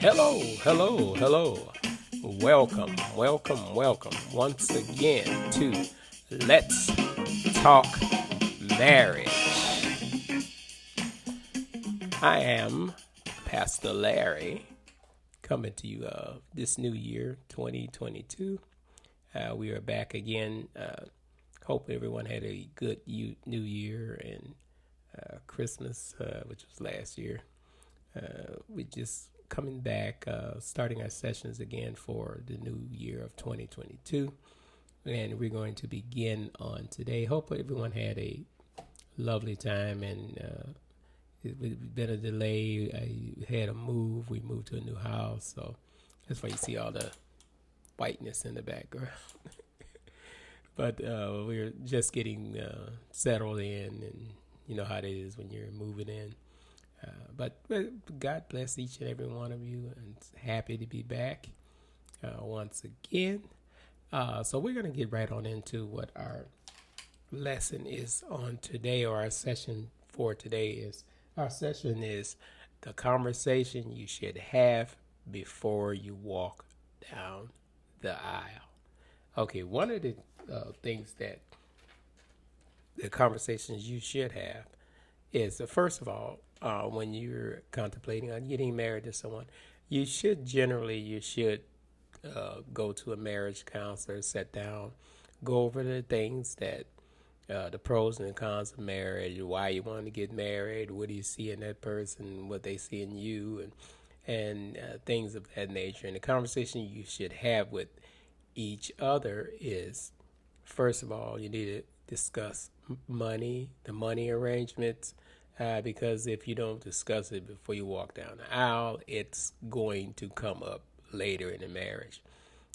Hello, hello, hello. Welcome once again to Let's Talk Marriage. I am Pastor Larry coming to you this new year, 2022. We are back again. Hope everyone had a good new year and Christmas, which was last year. We just coming back, starting our sessions again for the new year of 2022. And we're going to begin on today. Hope everyone had a lovely time, and it's been a delay. I had a move. We moved to a new house, so that's why you see all the whiteness in the background. But we're just getting settled in, and you know how it is when you're moving in. But God bless each and every one of you, and happy to be back once again. So we're going to get right on into what our lesson is on today, or our session for today is. Our session is the conversation you should have before you walk down the aisle. Okay, one of the things that the conversations you should have is, first of all, when you're contemplating on getting married to someone, you should go to a marriage counselor, sit down, go over the things that the pros and the cons of marriage, why you want to get married, what do you see in that person, what they see in you, and things of that nature. And the conversation you should have with each other is, first of all, you need to discuss money, the money arrangements. Because if you don't discuss it before you walk down the aisle, it's going to come up later in the marriage.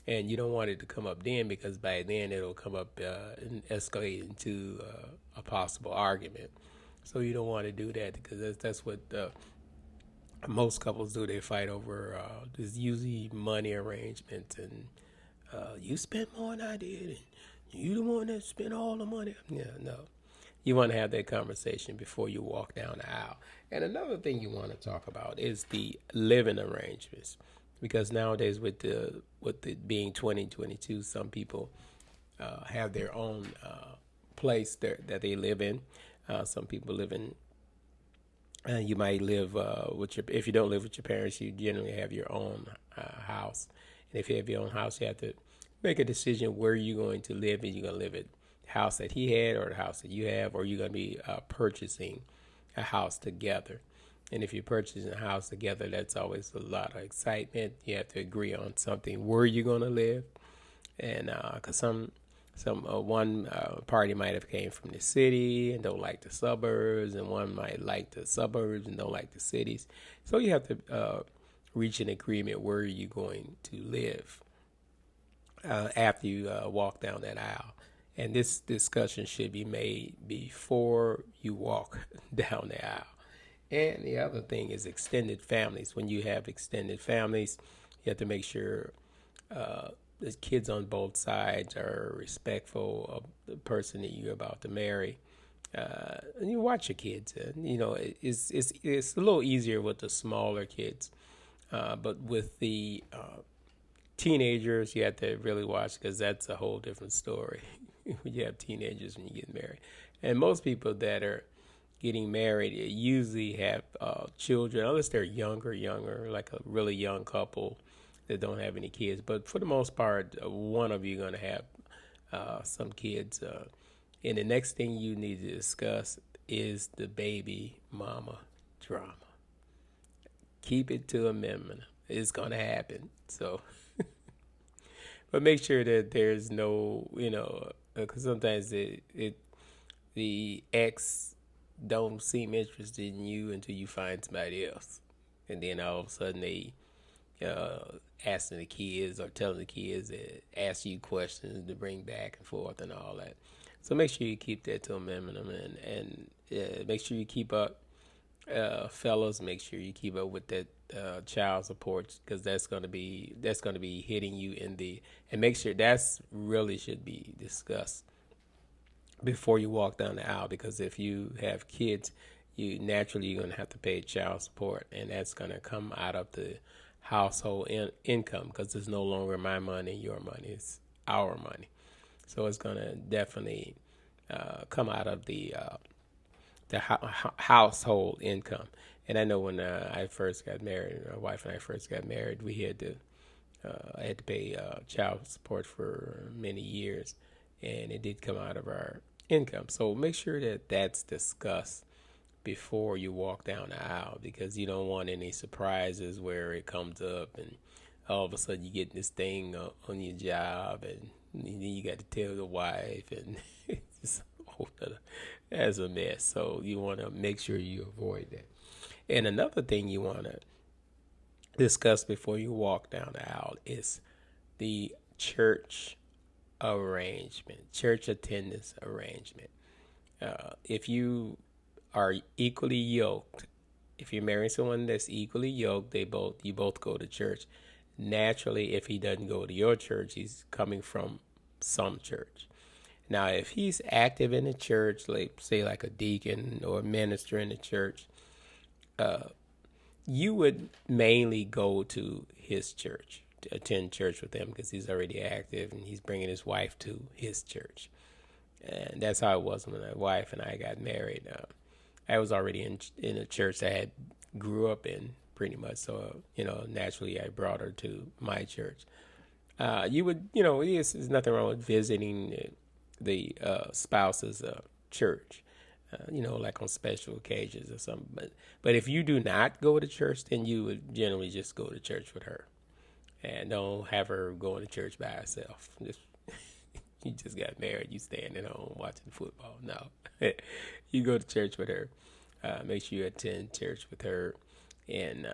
And you don't want it to come up then, because by then it'll come up and escalate into a possible argument. So you don't want to do that, because that's what most couples do. They fight over this usually money arrangements, and you spent more than I did, and you the one that spent all the money. Yeah, no. You want to have that conversation before you walk down the aisle. And another thing you want to talk about is the living arrangements, because nowadays with it being 2022, some people have their own place that they live in. Some people live in. You might live with your. If you don't live with your parents, you generally have your own house. And if you have your own house, you have to make a decision where you're going to live, and you're going to live at house that he had or the house that you have, or you're going to be purchasing a house together. And if you're purchasing a house together, that's always a lot of excitement. You have to agree on something where you're going to live, and because one party might have came from the city and don't like the suburbs, and one might like the suburbs and don't like the cities. So you have to reach an agreement where you're going to live after you walk down that aisle. And this discussion should be made before you walk down the aisle. And the other thing is extended families. When you have extended families, you have to make sure the kids on both sides are respectful of the person that you're about to marry. And you watch your kids. It's a little easier with the smaller kids, but with the teenagers, you have to really watch, because that's a whole different story. When you have teenagers when you get married, and most people that are getting married usually have children, unless they're younger, like a really young couple that don't have any kids. But for the most part, one of you going to have some kids. And the next thing you need to discuss is the baby mama drama. Keep it to a minimum. It's going to happen. So, but make sure that there's no, because sometimes the ex don't seem interested in you until you find somebody else, and then all of a sudden they asking the kids or telling the kids that ask you questions to bring back and forth and all that. So make sure you keep that to a minimum, and make sure you keep up, fellas. Make sure you keep up with that child support, because that's gonna be hitting you and make sure that's really should be discussed before you walk down the aisle, because if you have kids, you're going to have to pay child support, and that's going to come out of the household income, because it's no longer my money, your money, it's our money. So it's going to definitely come out of the household income. And I know when I first got married, my wife and I first got married, I had to pay child support for many years, and it did come out of our income. So make sure that that's discussed before you walk down the aisle, because you don't want any surprises where it comes up and all of a sudden you get this thing on your job, and then you got to tell the wife, and it's just that's a mess. So you want to make sure you avoid that. And another thing you want to discuss before you walk down the aisle is the church arrangement, church attendance arrangement. If you are equally yoked, if you're marrying someone that's equally yoked, you both go to church. Naturally, if he doesn't go to your church, he's coming from some church. Now, if he's active in the church, like say like a deacon or a minister in the church, you would mainly go to his church to attend church with him, because he's already active and he's bringing his wife to his church. And that's how it was when my wife and I got married. I was already in a church I had grew up in pretty much. So, naturally I brought her to my church. You would, there's nothing wrong with visiting the spouse's church, like on special occasions or something. But if you do not go to church, then you would generally just go to church with her. And don't have her going to church by herself. You just got married, you staying at home watching football. No. You go to church with her. Make sure you attend church with her, and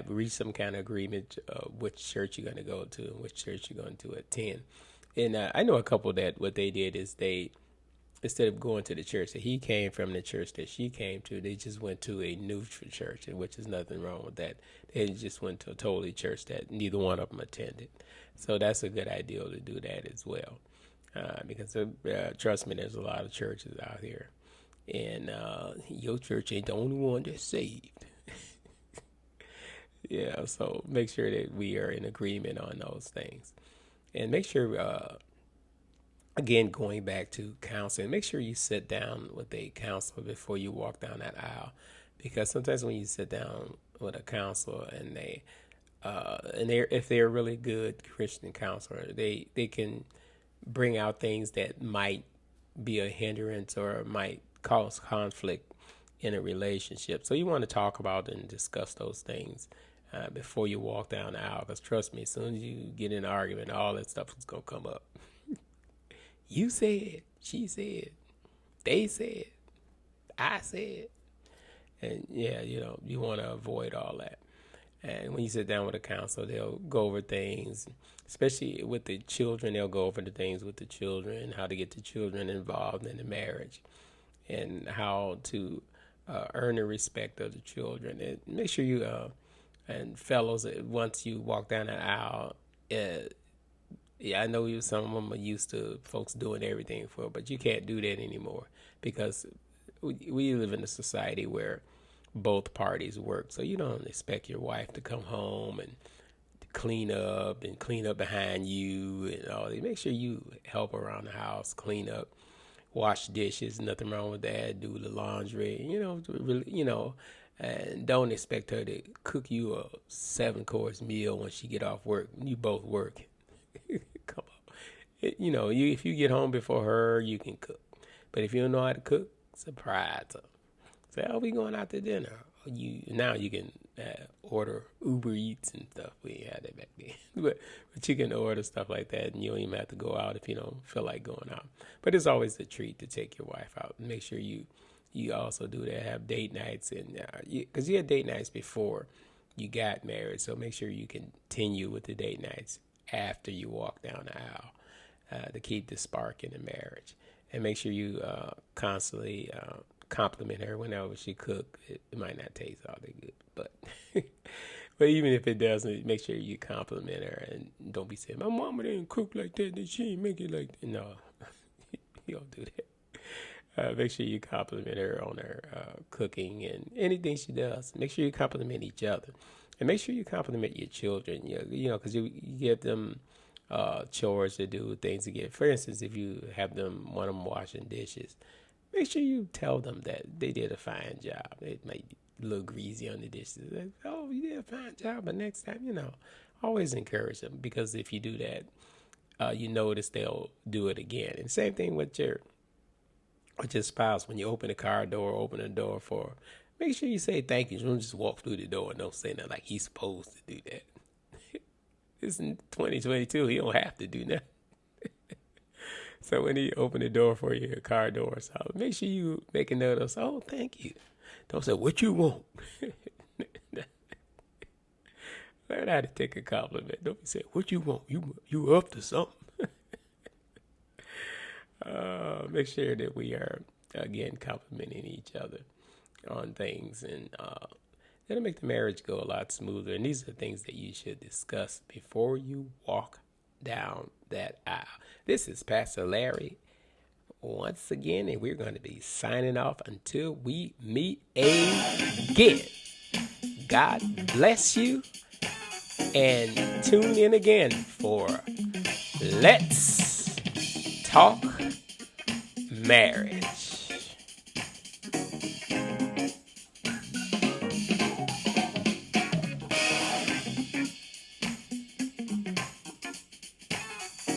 reach some kind of agreement which church you're going to go to and which church you're going to attend. And I know a couple that what they did is instead of going to the church that he came from, the church that she came to, they just went to a neutral church, which is nothing wrong with that. They just went to a totally church that neither one of them attended. So that's a good idea to do that as well. Because trust me, there's a lot of churches out here. And your church ain't the only one that's saved. Yeah, so make sure that we are in agreement on those things. And make sure, again, going back to counseling, make sure you sit down with a counselor before you walk down that aisle. Because sometimes when you sit down with a counselor and if they're a really good Christian counselor, they can bring out things that might be a hindrance or might cause conflict in a relationship. So you want to talk about and discuss those things before you walk down the aisle. Because trust me, as soon as you get in an argument, all that stuff is going to come up. You said, she said, they said, I said. And yeah, you want to avoid all that. And when you sit down with a counselor, they'll go over things, especially with the children. They'll go over the things with the children, how to get the children involved in the marriage, and how to earn the respect of the children. And make sure you, and fellows, once you walk down the aisle, yeah, I know some of them are used to folks doing everything for, but you can't do that anymore, because we live in a society where both parties work. So you don't expect your wife to come home and clean up behind you and all that. Make sure you help around the house, clean up, wash dishes, nothing wrong with that, do the laundry, and don't expect her to cook you a 7-course meal when she get off work. You both work. Come on. If you get home before her, you can cook. But if you don't know how to cook, surprise her. Say, we going out to dinner. Now you can order Uber Eats and stuff. We ain't had that back then. but you can order stuff like that, and you don't even have to go out if you don't feel like going out. But it's always a treat to take your wife out. Make sure you also do that, have date nights, and because you had date nights before you got married. So make sure you continue with the date nights after you walk down the aisle to keep the spark in the marriage. And make sure you constantly compliment her whenever she cook. It might not taste all that good, but but even if it doesn't, make sure you compliment her and don't be saying, my mama didn't cook like that, and she ain't make it like that. No, you don't do that. Make sure you compliment her on her cooking and anything she does. Make sure you compliment each other, and make sure you compliment your children. Because you give them chores to do, things to get. For instance, if you have them want them washing dishes, make sure you tell them that they did a fine job. It might be a little greasy on the dishes. Oh, you did a fine job, but next time, always encourage them, because if you do that, you notice they'll do it again. And same thing with your spouse. When you open the car door, open the door for, make sure you say thank you. You don't just walk through the door and don't say nothing like he's supposed to do that. It's in 2022. He don't have to do that. So when he open the door for your car door, so make sure you make a note of, oh, thank you. Don't say, what you want? Learn how to take a compliment. Don't be saying, what you want? You up to something? Make sure that we are, again, complimenting each other on things, and that'll make the marriage go a lot smoother. And these are things that you should discuss before you walk down that aisle. This is Pastor Larry once again, and we're going to be signing off until we meet again. God bless you, and tune in again for Let's Talk Marriage.